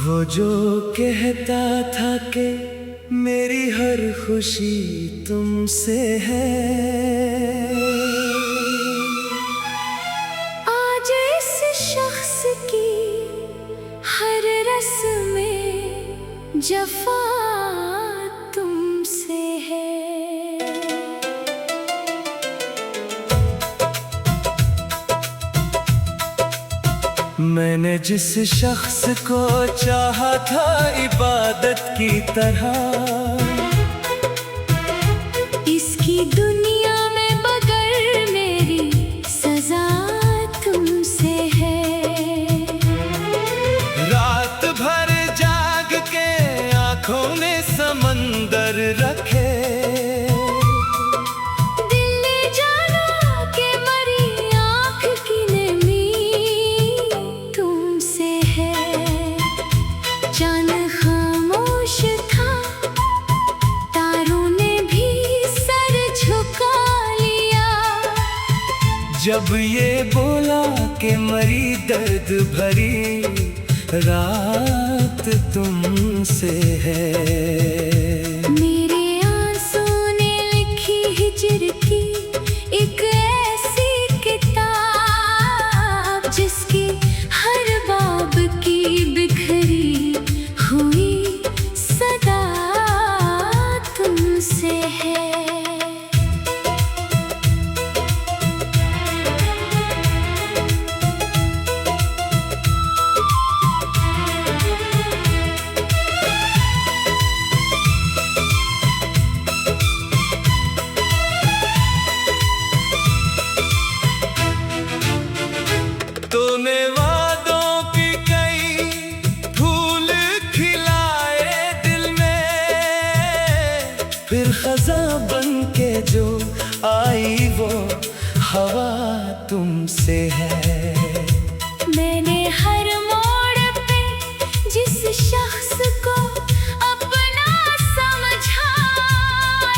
वो जो कहता था कि मेरी हर खुशी तुमसे है, आज इस शख्स की हर रस्में जफा तुमसे है। मैंने जिस शख्स को चाहा था इबादत की तरह, इसकी दुनिया में बगैर मेरी सजा तुमसे है। रात भर जाग के आंखों ने समंदर रखे, जब ये बोला कि मरी दर्द भरी रात तुमसे है। मेरे आंसू ने लिखी हिज्र की एक ऐसी किताब, जिसकी हर बाब की बिखरी हुई सदा तुमसे है। तूने वादों की कई फूल खिलाए दिल में, फिर खज़ां बन के जो आई वो हवा तुमसे है। मैंने हर मोड़ पे जिस शख्स को अपना समझा,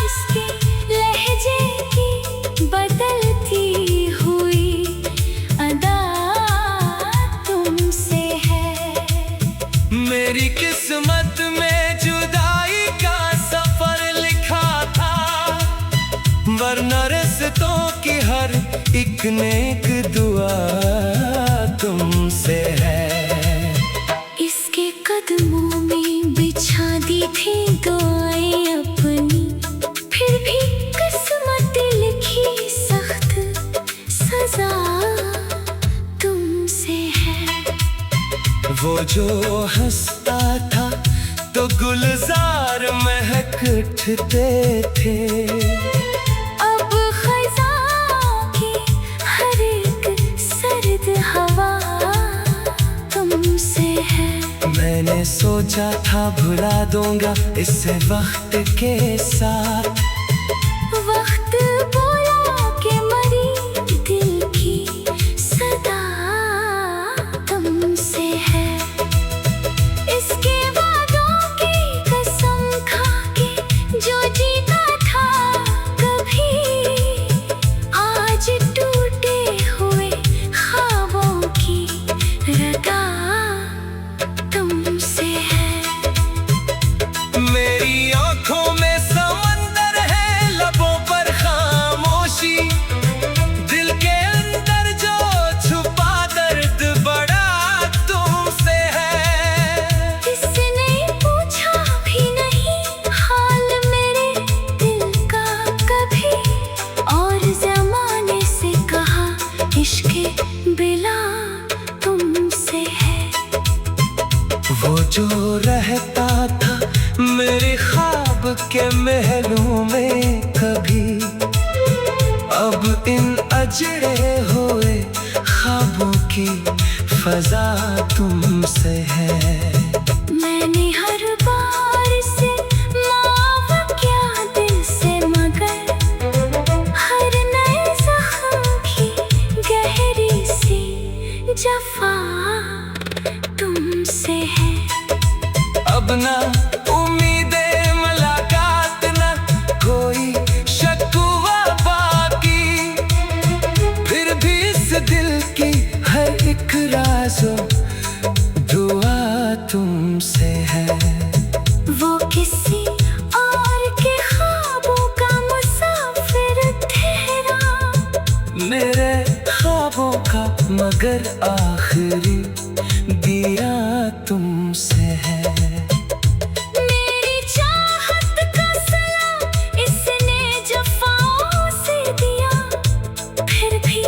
इसके लहजे की बदलती हुई अदा तुमसे है। मेरी किस्मत में जुदाई का सफर लिखा था, वरना रिश्तों की हर एक नेक दुआ तुमसे है। इसके कदमों में बिछा दी थी दुआएं अपनी, फिर भी किस्मत लिखी सख्त सजा तुमसे है। वो जो हंसता था तो गुलजार महक उठते थे, अब खज़ां की हर एक सर्द हवा तुमसे है। मैंने सोचा था भुला दूंगा इसे वक्त के साथ, वक्त बोला कि मरी दिल की सदा तुमसे है। इसके वादों की कसम खा के जो जीता था कभी, आज टूटे हुए ख्वाबों की रदा तुमसे है। मेरी आंखों में समंदर है, लबों पर खामोशी, दिल के अंदर जो छुपा दर्द बड़ा तुमसे है। किसने पूछा भी नहीं हाल मेरे दिल का कभी, और ज़माने से कहा इश्क बिला तुमसे है। वो जो रहता था मेरे ख्वाब के महलों में कभी, अब इन अजरे हुए ख्वाबों की फजा तुमसे है। मैंने हर बार से माफ किया दिल से, मगर हर नए जख्म की गहरी सी जफा तुमसे है। अब ना उम्मीदें मुलाकात, ना कोई शक मगर आखिरी दिया तुमसे है। मेरी चाहत का सलाम इसने जफाओं से दिया, फिर भी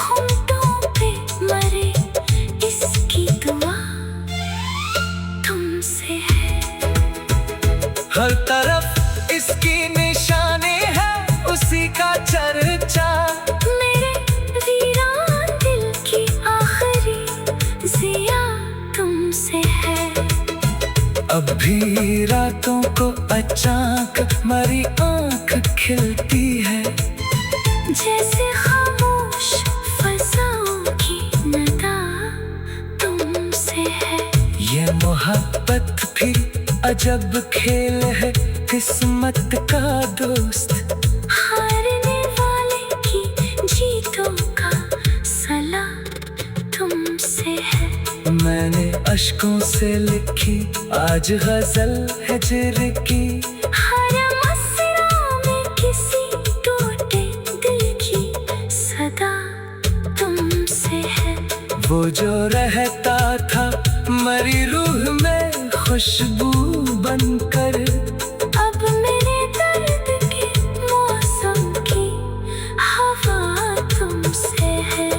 होंठों पे मरे इसकी दुआ तुमसे है। हर तरफ इसकी निशानी है, उसी का चर्चा। मेरे वीरान दिल की आखिरी जिया तुमसे है। अब भी रातों को अचानक मरी आंख खिलती है, जैसे खामोश फज़ाओं की नदा तुमसे है। ये मोहब्बत भी अजब खेल है, किस्मत का दोस्त। हारने वाले की जीतों का सला तुमसे है। मैंने अश्कों से लिखी आज गजल हिजर की, हर मसरा में किसी टूटे दिल की सदा तुमसे है। वो जो रहता था मरी रूह में खुशबू बनकर, अब मेरे दर्द के मौसम की हवा तुमसे है।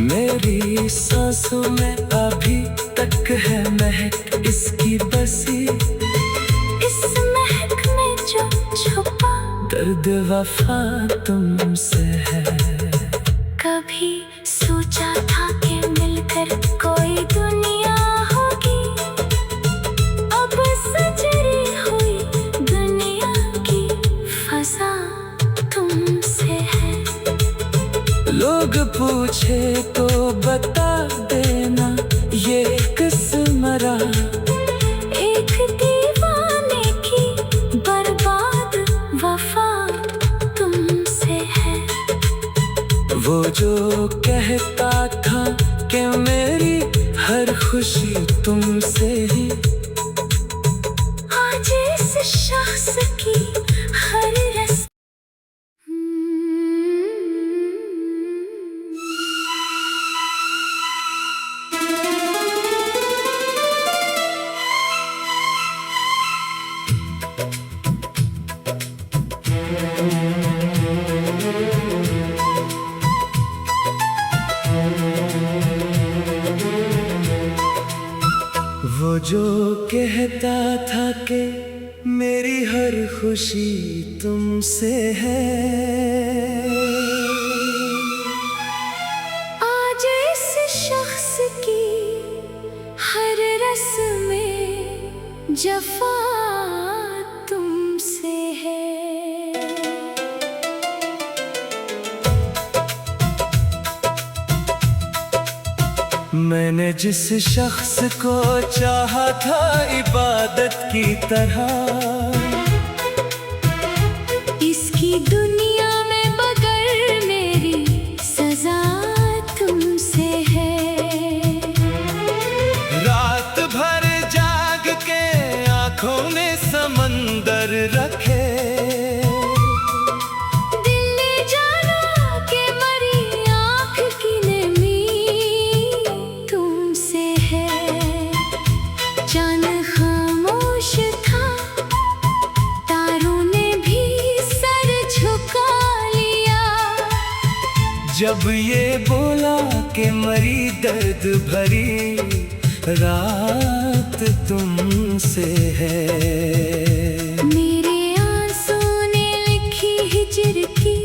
मेरी सांसों में अभी तक है महक इसकी बसी, इस महक में जो छुपा दर्द वफा तुमसे है। कभी सोचा था कि मिलकर कोई दुनिया होगी, अब सजरी हुई दुनिया की फजा तुमसे है। लोग पूछे तो बता देना ये किस मरा, एक दीवाने की बर्बाद वफा तुमसे है। वो जो कहता था कि मेरी हर खुशी तुमसे ही, आज इस शख्स की हर रस वो जो कहता था कि मेरी हर खुशी तुमसे है, आज इस शख्स की हर रस्म में जफा तुमसे है। मैंने जिस शख्स को चाहा था इबादत की तरह, इसकी दुनिया में बगैर मेरी सजा तुमसे है। रात भर जाग के आंखों में समंदर रखे, दिल ने जाना कि मरी आँख की नमी तुमसे है। चांद खामोश था, तारों ने भी सर झुका लिया, जब ये बोला कि मरी दर्द भरी रात तुमसे है। मेरे आंसू ने लिखी हिजर की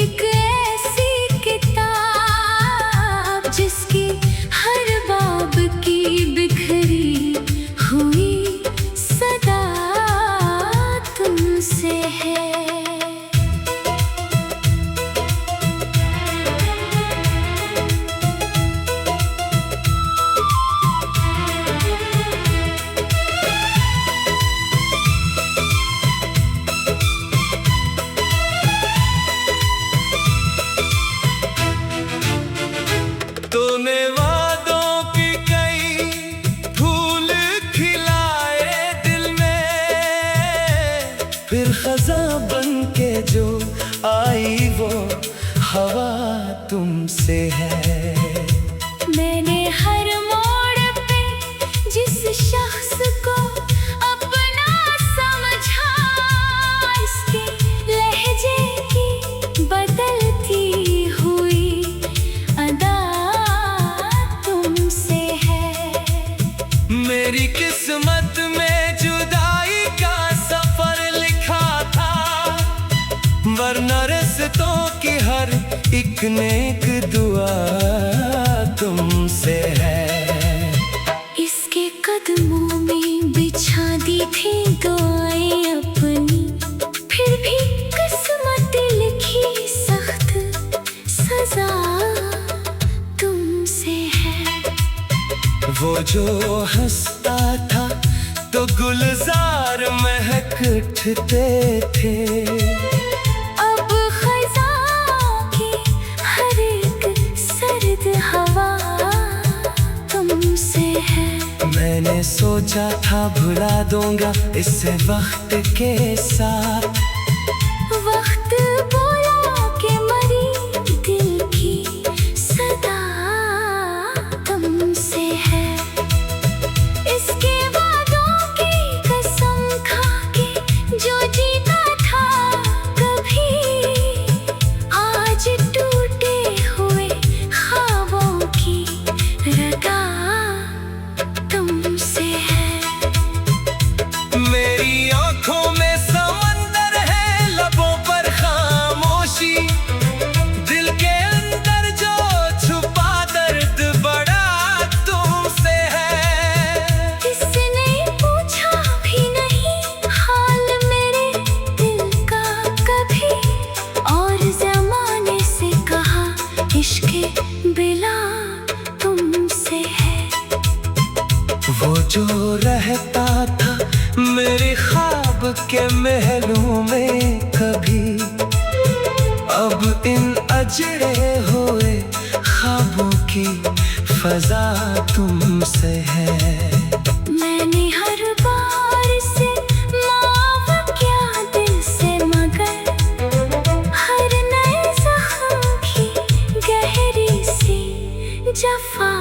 एक ऐसी किताब, जिसकी हर बाब की बिखरी हुई सदा तुमसे है। तूने वादों की कई फूल खिलाए दिल में, फिर खजा बन के जो आई वो हवा तुमसे है। वरना रिश्तों की हर एक नेक दुआ तुमसे है। इसके कदमों में बिछा दी थी दुआएं अपनी, फिर भी किस्मत लिखी सख्त सजा तुमसे है। वो जो हंसता था तो गुलजार महक उठते थे, अब खज़ां की हर एक सर्द हवा तुमसे है। मैंने सोचा था भुला दूंगा इसे वक्त के साथ, वक्त बोला कि मरी दिल की सदा तुमसे है। इसके वादों की कसम खा के जो जीता था कभी, आज टूटे हुए ख्वाबों की रगा तुमसे है। मेरी आंखों में समंदर है, लबों पर खामोशी, दिल के अंदर जो छुपा दर्द बड़ा तुमसे है। किसने पूछा भी नहीं हाल मेरे दिल का कभी, और ज़माने से कहा इश्क़ बिला तुमसे है। वो जो रहता था मेरे ख्वाब के महलों में कभी, अब इन अजरे हुए ख्वाबों की फजा तुमसे है। मैंने हर बार से माफ किया दिल से, मगर हर नए ज़ख्म की गहरी सी जफा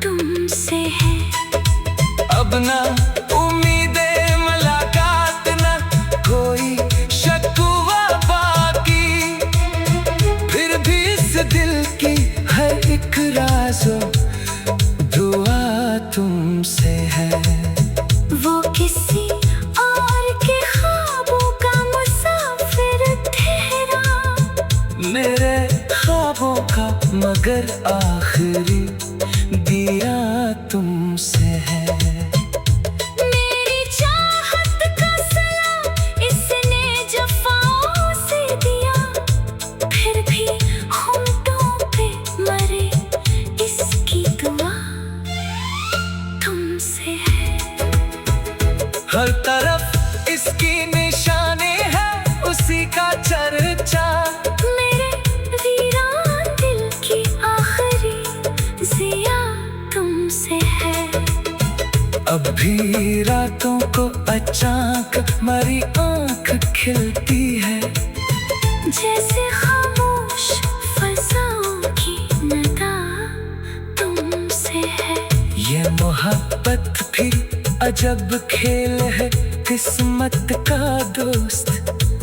तुमसे है। अब ना उम्मीदें मुलाकात, ना कोई शकुवा बाकी, फिर भी इस दिल की हर एक राज़ो दुआ तुमसे है। वो किसी और के ख्वाबों का मुसाफिर ठहरा, मेरे ख्वाबों का मगर आखिरी दिया तुमसे है। मेरी चाहत का सलाम इसने जफाओं से दिया, फिर भी होंठों पे मरे इसकी दुआ तुमसे है। हर तरफ इसकी निशानी है, उसी का चर्चा, मेरे वीरान दिल की आखिरी जिया तुमसे है। अब भी रातों को अचानक मरी आंख खिलती है, जैसे खामोश फज़ाओं की नदा तुमसे है। ये मोहब्बत भी अजब खेल है, किस्मत का दोस्त,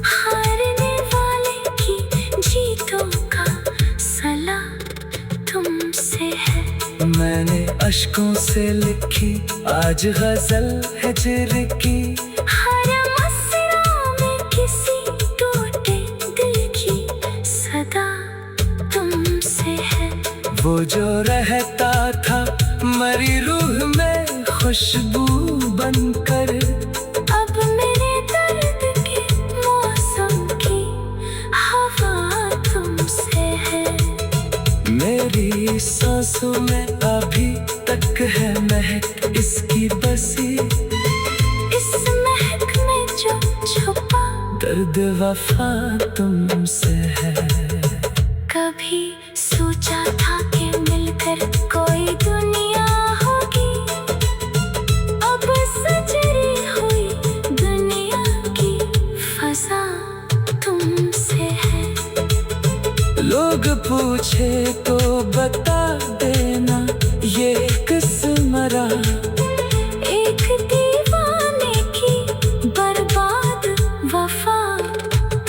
हारने वाले की जीतों का सला तुमसे है। मैंने अश्कों से लिखी आज गजल हिजर की, हर मसरा में किसी टूटे दिल की सदा तुमसे है। वो जो रहता था मरी रूह में खुशबू बनकर, अब मेरे दर्द के मौसम की हवा तुमसे है। मेरी सांसों में अभी तक है महक इसकी बसी, इस महक में जो छुपा दर्द वफा तुमसे है। कभी सोचा था कि मिलकर कोई दुनिया होगी, अब सजरी हुई दुनिया की फजा तुमसे है। लोग पूछे तो बता देना ये किस मरा, एक दीवाने की बर्बाद वफा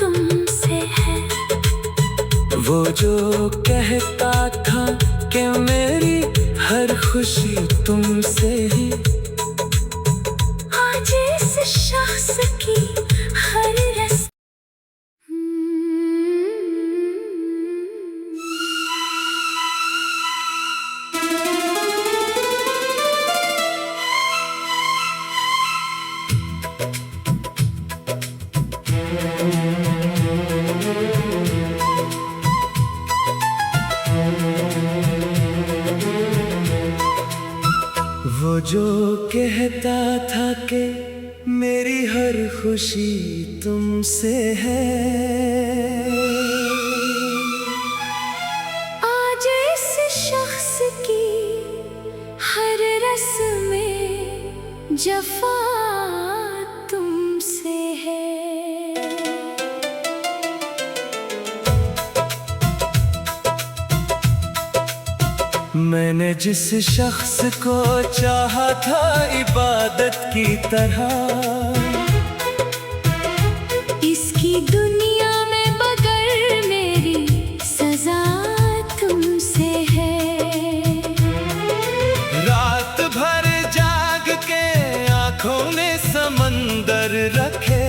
तुमसे है। वो जो कहता था कि मेरी हर खुशी तुमसे ही, आज इस शख्स की हर रस वो जो कहता था कि मेरी हर खुशी तुमसे है, आज इस शख्स की हर रस्में जफा तुमसे है। मैंने जिस शख्स को चाहा था इबादत की तरह, इसकी दुनिया में बगैर मेरी सजा तुमसे है। रात भर जाग के आंखों में समंदर रखे,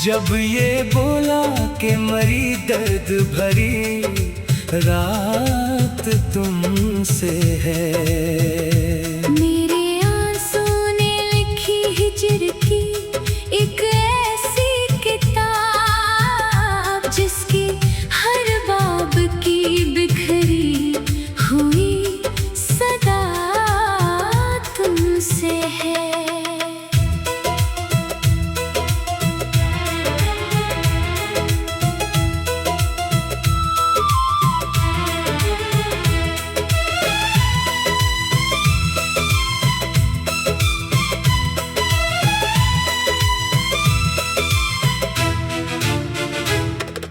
जब ये बोला कि मरी दर्द भरी रात तुमसे है। मेरे आंसू ने लिखी हिज्र की एक ऐसी किताब, जिसकी हर बाब की बिखरी हुई सदा तुमसे है।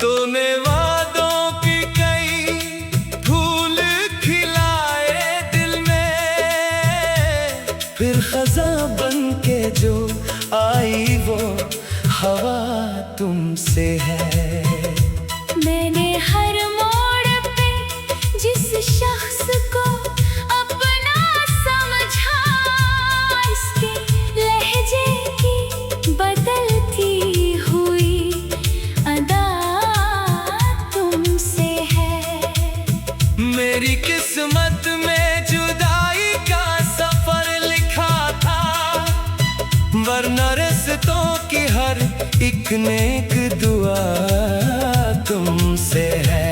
तूने वादों की कई फूल खिलाए दिल में, फिर खज़ां बन के जो आई वो हवा तुमसे है। मैंने हर मोड़ पे जिस शख्स को अपना समझा, इसके लहजे की बदलती हुई अदा तुमसे है। मेरी किस्मत में जुदाई का सफर लिखा था, वरना रिश्तों की हर एक नेक दुआ तुमसे है।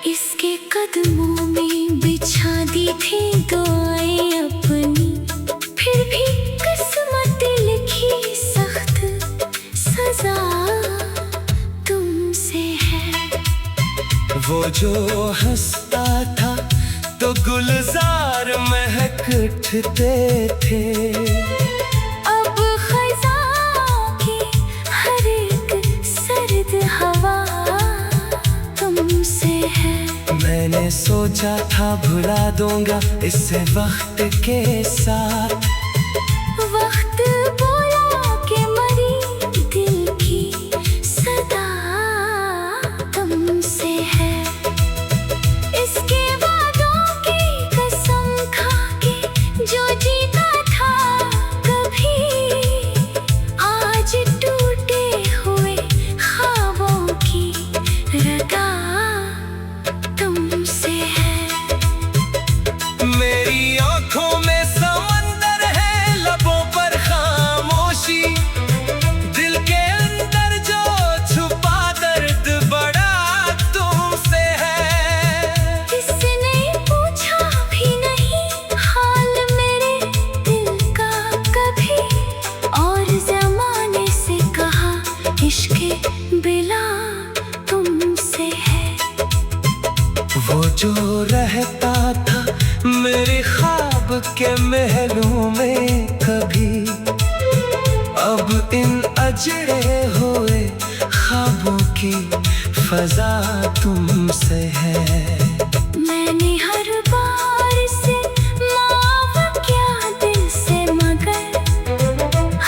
इसके कदमों में बिछा दी थी दुआएं अपनी, फिर भी किस्मत लिखी सख्त सजा तुमसे है। वो जो हंसता था तो गुलजार महक उठते थे, अब खज़ां की हर एक सर्द हवा तुमसे है। मैंने सोचा था भुला दूंगा इसे वक्त के साथ, वक्त बोला कि मरी दिल की सदा तुमसे है। इसके वादों की कसम खा के जो जीता था कभी, आज टूटे हुए ख्वाबों की रगा तुमसे है। मेरी आंखों में समंदर है, लबों पर खामोशी, दिल के अंदर जो छुपा दर्द बड़ा तुमसे है। किसने पूछा भी नहीं हाल मेरे दिल का कभी, और ज़माने से कहा इश्क़े बिला तुमसे है। वो जो रहता था मेरे ख्वाब के महलों में कभी, अब इन अजड़े हुए ख्वाबों की फजा तुमसे है। मैंने हर बार से माफ किया दिल से, मगर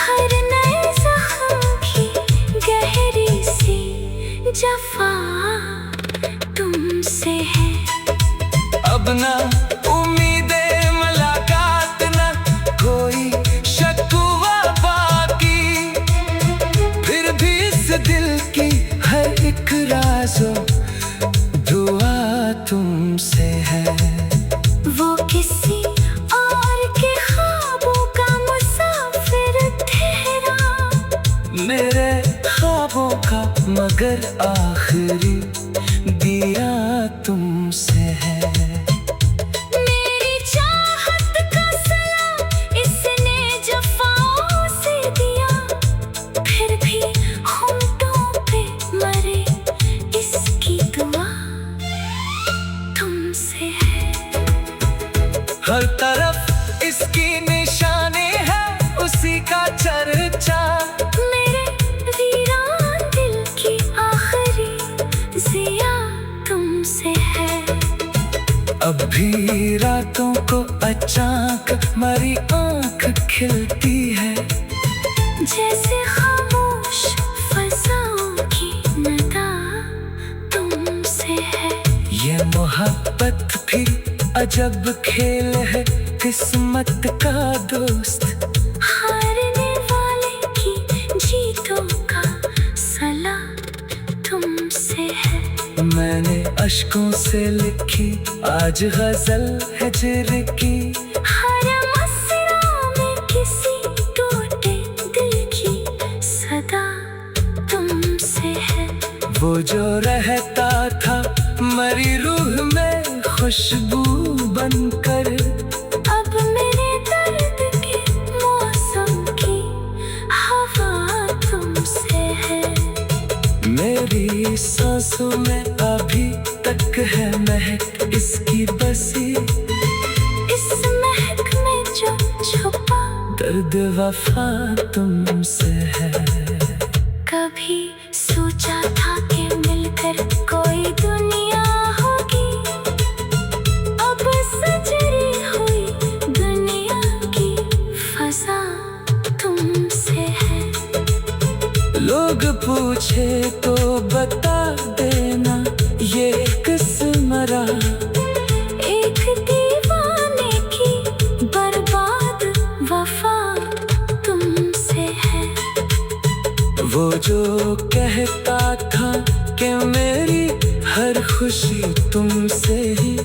हर नए ज़ख्म की गहरी सी जफा तुमसे है। अब ना उम्मीदें मुलाकात, ना कोई शक मगर आखिरी दिया तुमसे है। मेरी चाहत का सिला इसने जफाओं से दिया, फिर भी होंठों पे मरे इसकी दुआ तुमसे है। हर तरफ इसकी निशानी है, उसी का चर्चा। मेरे वीरान दिल की आखिरी जिया तुमसे है। अब भी रातों को अचानक मेरी आंख खिलती है, जैसे खामोश फज़ाओं की नदा तुमसे है। ये मोहब्बत भी अजब खेल है, किस्मत का दोस्त। हारने वाले की जीतों का सला तुमसे है। मैंने अश्कों से लिखी आज गजल हिजर की, हर मसरा में किसी टूटे दिल की सदा तुमसे है। वो जो रहता था मरी रूह में खुशबू बनकर, अब मेरे दर्द के मौसम की हवा तुमसे है। मेरी सांसों में अभी तक है महक इसकी बसी, इस महक में जो छुपा दर्द वफा तुमसे है। कभी सोचा था कि मिलकर कोई दुनिया होगी, अब सजरी हुई दुनिया की फजा तुमसे है। लोग पूछे तो बता देना ये किस मरा, एक दीवाने की बर्बाद वफा तुमसे है। वो जो कहता था कि मेरी हर खुशी तुमसे ही,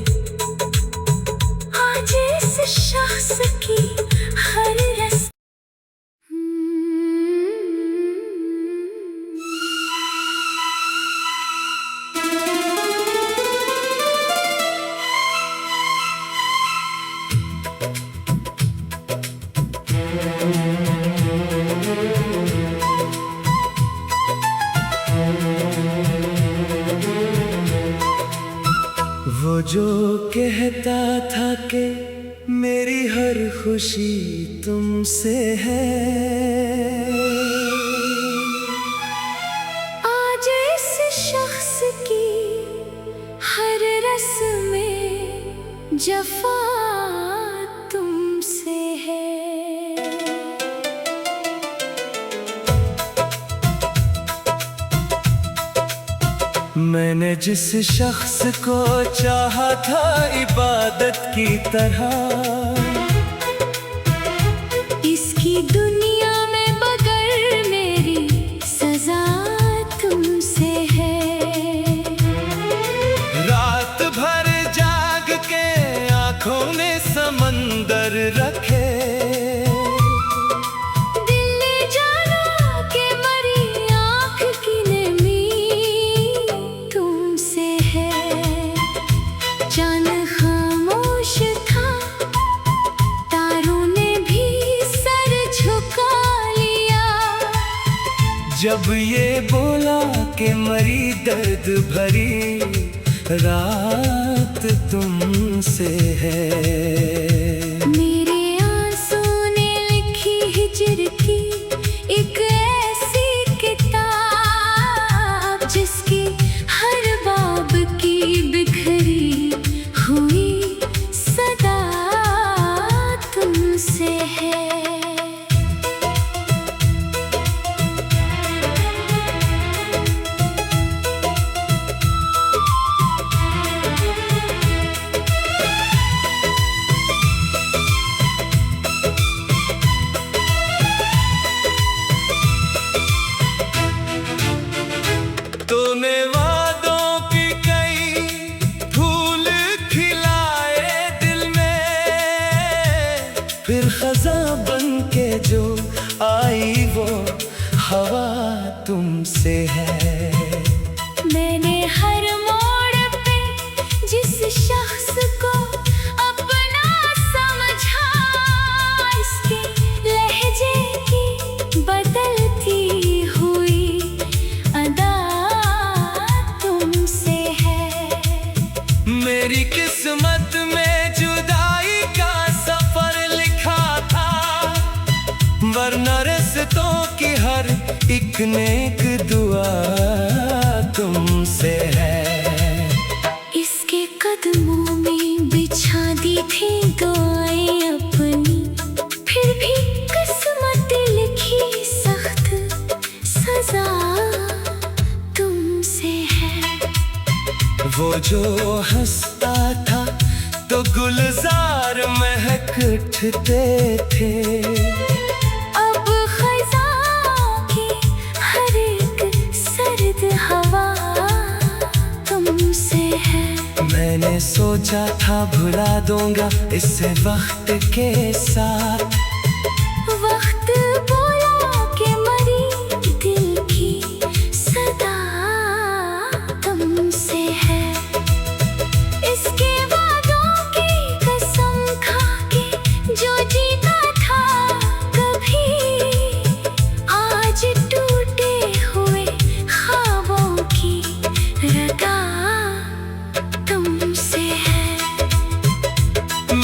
आज इस शख्स की हर रस वो जो कहता था कि मेरी हर खुशी तुमसे है, आज इस शख्स की हर रस्म में जफा तुमसे है। मैंने जिस शख्स को चाहा था इबादत की तरह, इसकी दुनिया में बगैर मेरी सजा तुमसे है। रात भर जाग के आंखों में समंदर रखे, दिल ने जाना कि मरी आँख की नमी तुमसे है। चांद खामोश था, तारों ने भी सर झुका लिया, जब ये बोला कि मरी दर्द भरी रात तुमसे है। मेरे आंसू ने लिखी हिजर की एक ऐसी किताब, जिसकी हर बाब की बिखरी हुई सदा तुमसे है। तूने वादों की कई फूल खिलाए दिल में, फिर खजा बन के जो आई वो हवा तुमसे है। एक नेक दुआ तुमसे है। इसके कदमों में बिछा दी थी दुआएं अपनी, फिर भी किस्मत लिखी सख्त सजा तुमसे है। वो जो हंसता था तो गुलजार महक उठते थे, अब खज़ां की हर एक सर्द हवा तुमसे है। मैंने सोचा था भुला दूंगा इसे वक्त के साथ, वक्त बोला कि मरी दिल की सदा तुमसे है। इसके वादों की कसम खा के जो जीता था कभी, आज टूटे हुए ख्वाबों की रगा तुमसे है।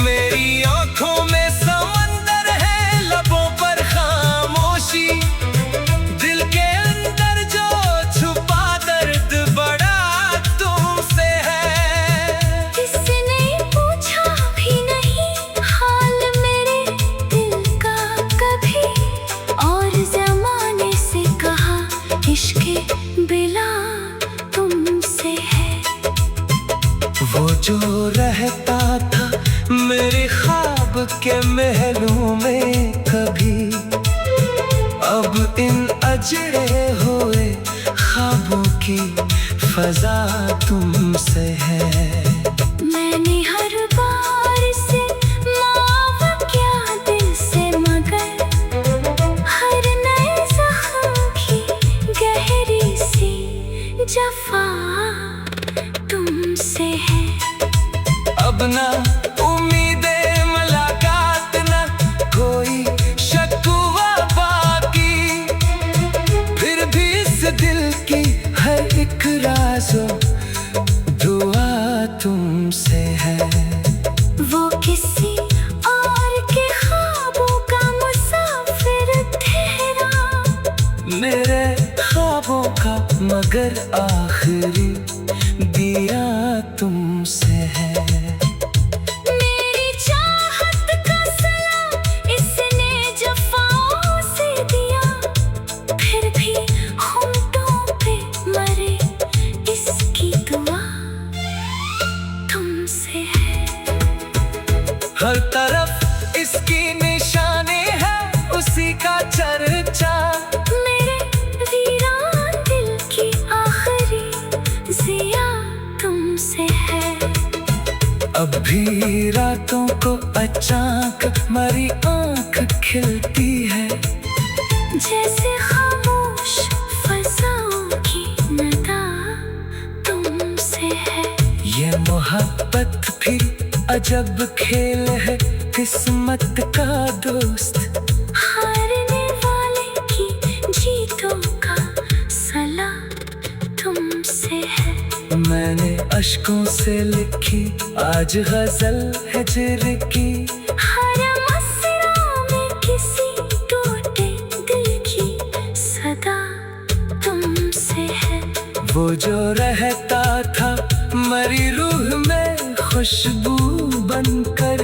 मेरी आंखों में समंदर है, लबों पर खामोशी, दिल के अंदर जो छुपा दर्द बड़ा तुमसे है। किसने पूछा भी नहीं हाल मेरे दिल का कभी, और ज़माने से कहा इश्क बिला तुमसे है। वो जो रहता था मेरे ख्वाब के महलों में कभी, अब इन अजरे हुए ख्वाबों की फजा तुमसे है। मैंने हर बार से माफ किया दिल से, मगर हर नए जख्म की गहरी सी जफा तुमसे है। अब ना उम्मीदें मुलाकात, ना कोई शकुवा बाकी, फिर भी इस दिल की हर एक राज़ो दुआ तुमसे है। वो किसी और के ख्वाबों का मुसाफिर ठहरा, मेरे ख्वाबों का मगर आखिरी दिया तुमसे है। मेरी चाहत का सलाम इसने जफाओं से दिया, फिर भी होंठों पे मरे इसकी दुआ तुमसे है। हर तरफ इसकी निशानी है, उसी का चर्चा, मेरे वीरान दिल की आखिरी जिया तुमसे है। अब भी रातों को अचानक मेरी आंख खिलती है, जैसे खामोश फज़ाओं की नदा तुमसे है। ये मोहब्बत भी अजब खेल है, किस्मत का दोस्त, हारने वाले की जीतों का सला तुमसे है। मैंने अश्कों से लिखी आज गजल हिजर की, हर मसरा में किसी टूटे दिल की सदा तुमसे है। वो जो रहता था मरी रूह में खुशबू बनकर,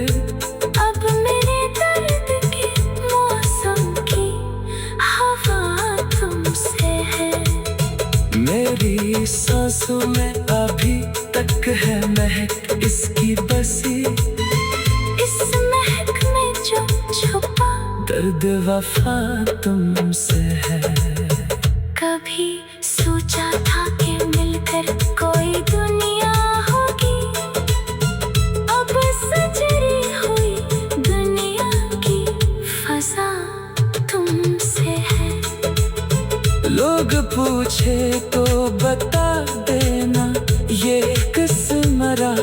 अब मेरे दर्द के मौसम की हवा तुमसे है। मेरी सांसों में अभी तक है महक इसकी बसी, इस महक में जो छुपा दर्द वफा तुमसे है। कभी सोचा था कि मिलकर कोई दुनिया होगी, अब सजरी हुई दुनिया की फजा तुमसे है। लोग पूछे तो बता देना ये किस मरा,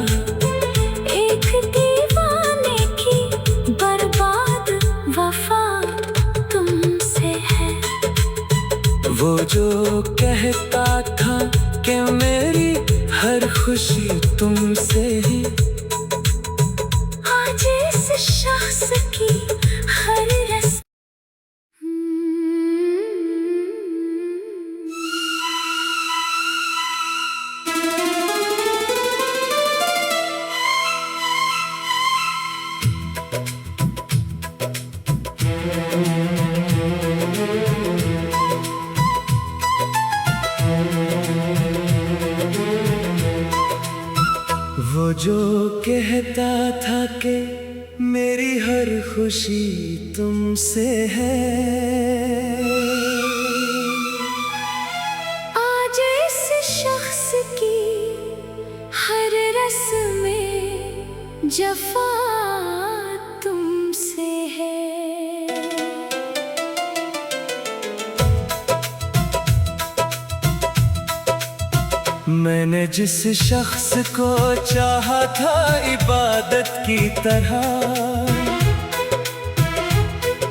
एक दीवाने की बर्बाद वफा तुमसे है। वो जो कहता था कि मेरी हर खुशी तुमसे ही, आज इस शख्स की हर रस जो कहता था कि मेरी हर खुशी तुमसे है, आज इस शख्स की हर रस्में जफा तुमसे है। मैंने जिस शख्स को चाहा था इबादत की तरह,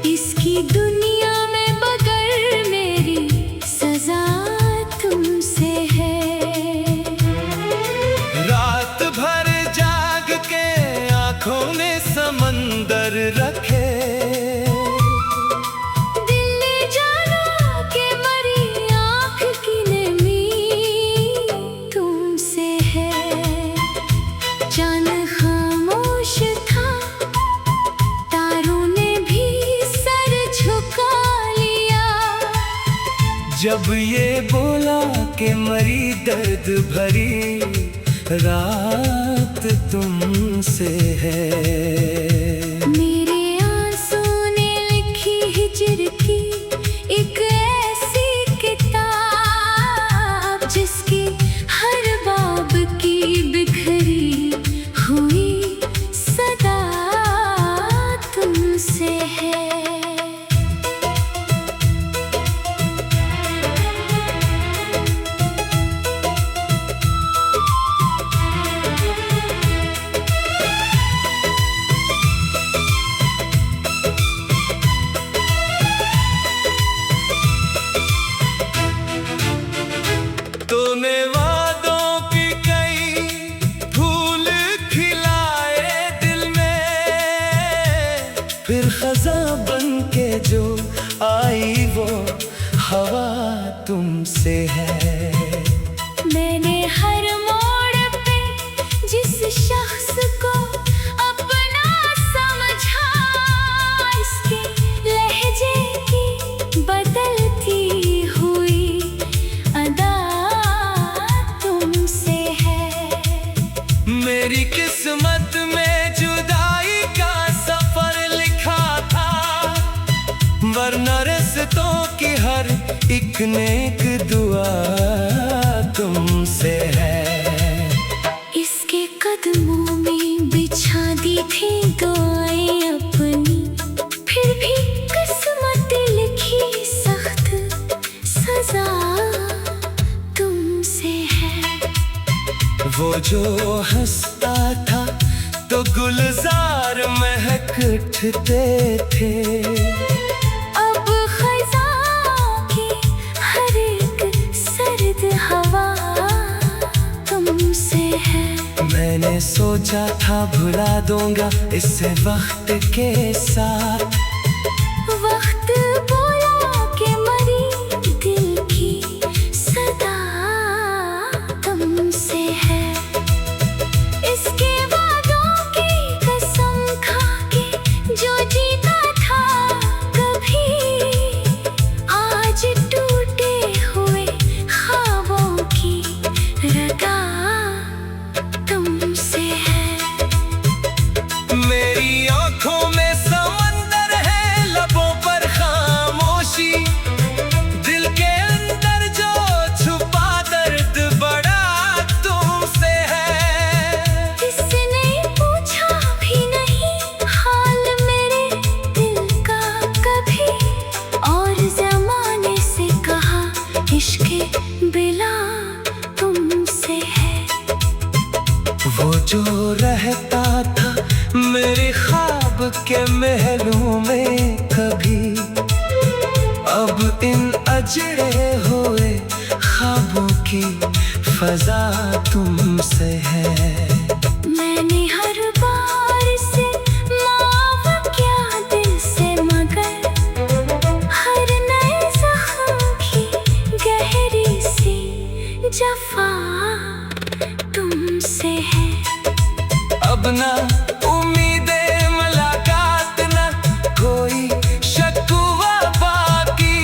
इसकी दुनिया में बगैर मेरी सजा तुमसे है। रात भर जाग के आंखों ने समंदर रखे, जब ये बोला कि मरी दर्द भरी रात तुमसे है। मेरे आंसू ने लिखी हिज्र की एक ऐसी किताब, जिसकी हर बाब की बिखरी हुई सदा तुमसे है। तूने वादों की कई फूल खिलाए दिल में, फिर खज़ां बन के जो आई वो हवा तुमसे है। मैंने हर मोड़ पे जिस शख्स को अपना समझा, इसके लहजे की बदलती हुई अदा तुमसे है। मेरी किस्मत में जुदाई का सफर लिखा था, वरना रिश्तों की हर एक नेक दुआ तुमसे है। इसके कदमों में बिछा दी थी दुआएं अपनी, फिर भी किस्मत लिखी सख्त सजा तुमसे है। वो जो हंसता था तो गुलजार महक उठते थे, अब खज़ां की हर एक सर्द हवा तुमसे है। मैंने सोचा था भुला दूंगा इसे वक्त के साथ, वक्त बोला कि मरी दिल की सदा तुमसे है। इसके वादों की कसम खा के जो जीता था कभी, आज टूटे हुए ख्वाबों की रगा तुमसे है। मेरी आंखों में समंदर है, लबों पर खामोशी, दिल के अंदर जो छुपा दर्द बड़ा तुमसे है। किसने पूछा भी नहीं हाल मेरे दिल का कभी, और ज़माने से कहा इश्क बिला तुमसे है। वो जो रहता था मेरे ख्वाब के महलों में कभी, अब इन अजड़े हुए ख्वाबों की फजा तुमसे है। मैंने हर बार से माफ किया दिल से, मगर हर नए जख्म की गहरी सी जफा तुमसे है। अब ना उम्मीदें मुलाकात, ना कोई शकुवा बाकी,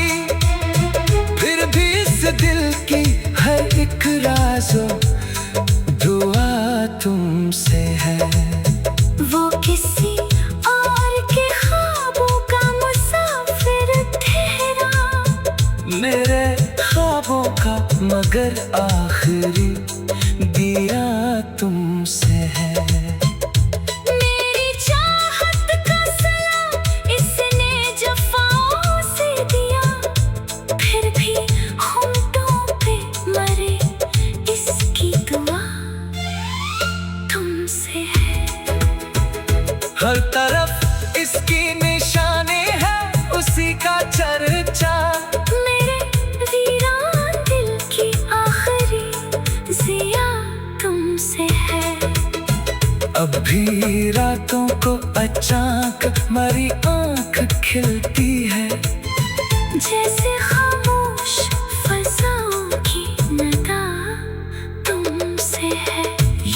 फिर भी इस दिल की हर एक राज़ो दुआ तुम मेरे ख्वाबों का, मगर आखिरी दिया तुमसे है। मेरी चाहत का सलाम इसने जफाओं से दिया, फिर भी होंठों पे मरे इसकी दुआ तुमसे है। हर तरफ इसकी निशानी है, उसी का चर्चा। मेरे वीरान दिल की आखिरी जिया तुमसे है। अब भी रातों को अचानक मरी आंख खिलती है, जैसे खामोश फज़ाओं की नदा तुमसे है।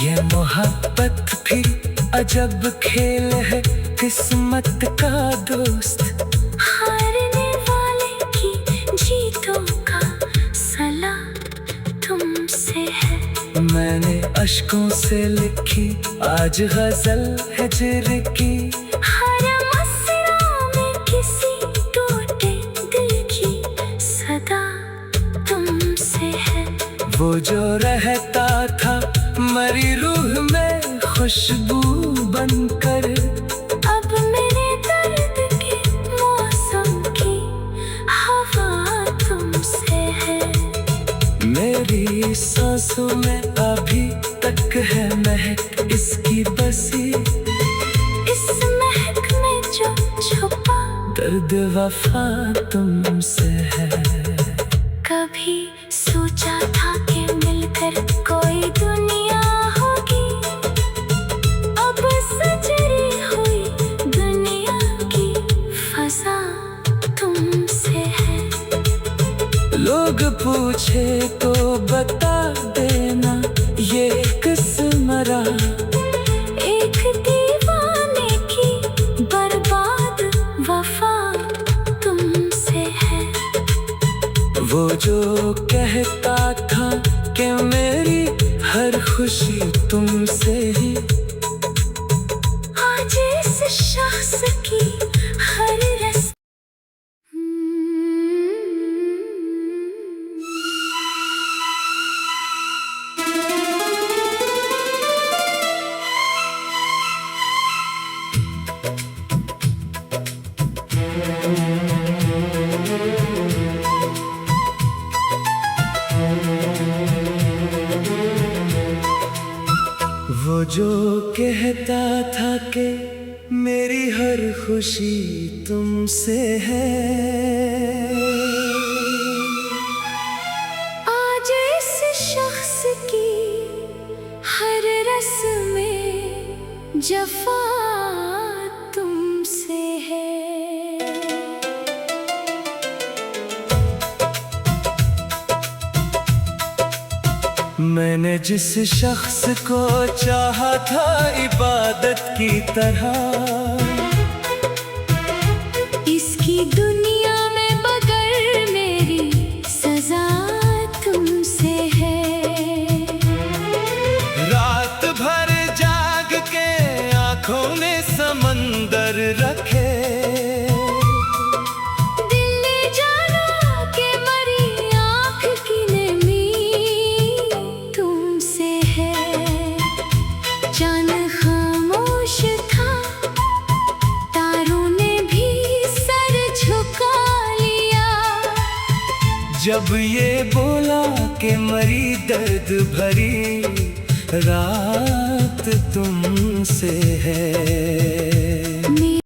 ये मोहब्बत भी अजब खेल है, किस्मत का दोस्त। हारने वाले की जीतों का सला तुमसे है। मैंने अश्कों से लिखी आज गजल हिज्र की, हर मसरा में किसी टूटे दिल की सदा तुमसे है। वो जो रहता था मरी रूह में खुशबू बनकर, अब मेरे दर्द के मौसम की हवा तुमसे है। मेरी सांसों में अभी तक है महक इसकी बसी, इस महक में जो छुपा दर्द वफा तुमसे है। कभी सोचा था कि मिलकर कोई दुनिया होगी, अब सजरी हुई दुनिया की फजा तुमसे है। लोग पूछे तो बता देना ये किस मरा, एक दीवाने की बर्बाद वफा तुमसे है। वो जो कहता था कि मेरी हर खुशी तुमसे ही, आज इस शख्स की हर रस वो जो कहता था कि मेरी हर खुशी तुमसे है, आज इस शख्स की हर रस्म में जफा तुमसे है। मैंने जिस शख्स को चाहा था इबादत की तरह, इसकी दुनिया में बगैर मेरी सजा तुमसे है। रात भर जाग के आंखों ने समंदर रखे, दिल ने जाना कि मरी आँख की नमी तुमसे है। चांद खामोश था, तारों ने भी सर झुका लिया, जब ये बोला कि मरी दर्द भरी रात तुमसे है।